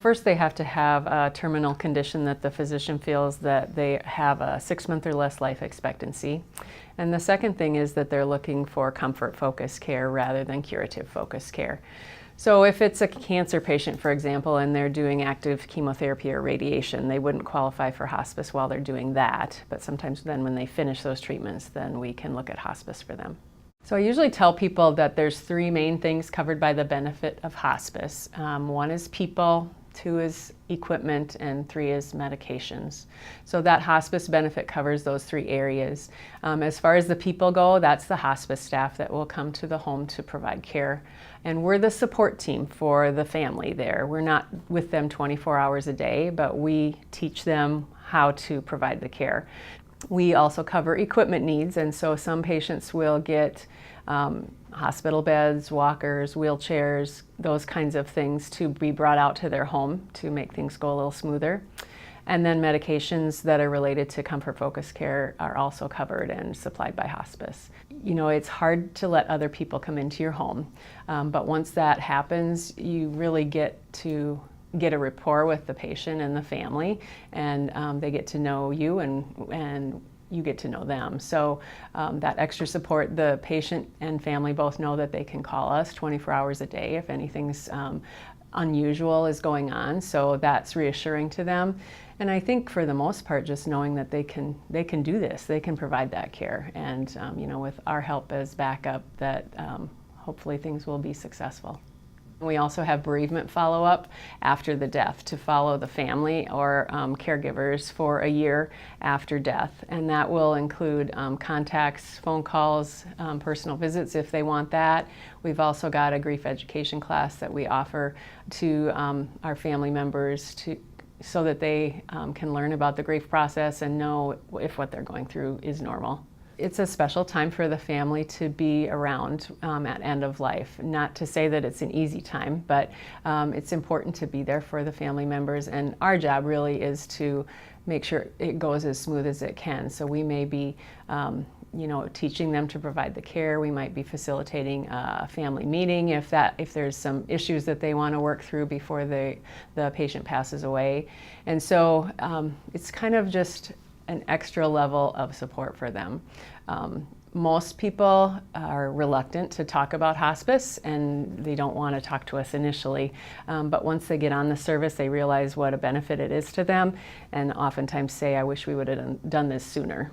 First, they have to have a terminal condition that the physician feels that they have a 6-month or less life expectancy. And the second thing is that they're looking for comfort-focused care rather than curative-focused care. So if it's a cancer patient, for example, and they're doing active chemotherapy or radiation, they wouldn't qualify for hospice while they're doing that. But sometimes then when they finish those treatments, then we can look at hospice for them. So I usually tell people that there's 3 main things covered by the benefit of hospice. 1 is people, 2 is equipment, and 3 is medications. So that hospice benefit covers those 3 areas. As far as the people go, that's the hospice staff that will come to the home to provide care. And we're the support team for the family there. We're not with them 24 hours a day, but we teach them how to provide the care. We also cover equipment needs, and so some patients will get hospital beds, walkers, wheelchairs, those kinds of things to be brought out to their home to make things go a little smoother. And then medications that are related to comfort-focused care are also covered and supplied by hospice. You know, it's hard to let other people come into your home, but once that happens, you really get to get a rapport with the patient and the family, and they get to know you and you get to know them. So that extra support, the patient and family both know that they can call us 24 hours a day if anything's unusual is going on, so that's reassuring to them. And I think for the most part, just knowing that they can do this, they can provide that care, and you know, with our help as backup, that hopefully things will be successful. We also have bereavement follow-up after the death to follow the family or caregivers for a year after death. And that will include contacts, phone calls, personal visits if they want that. We've also got a grief education class that we offer to our family members so that they can learn about the grief process and know if what they're going through is normal. It's a special time for the family to be around at end of life. Not to say that it's an easy time, but it's important to be there for the family members, and our job really is to make sure it goes as smooth as it can. So we may be you know, teaching them to provide the care. We might be facilitating a family meeting if there's some issues that they want to work through before the patient passes away. And so it's kind of just an extra level of support for them. Most people are reluctant to talk about hospice, and they don't want to talk to us initially, but once they get on the service, they realize what a benefit it is to them, and oftentimes say, I wish we would have done this sooner.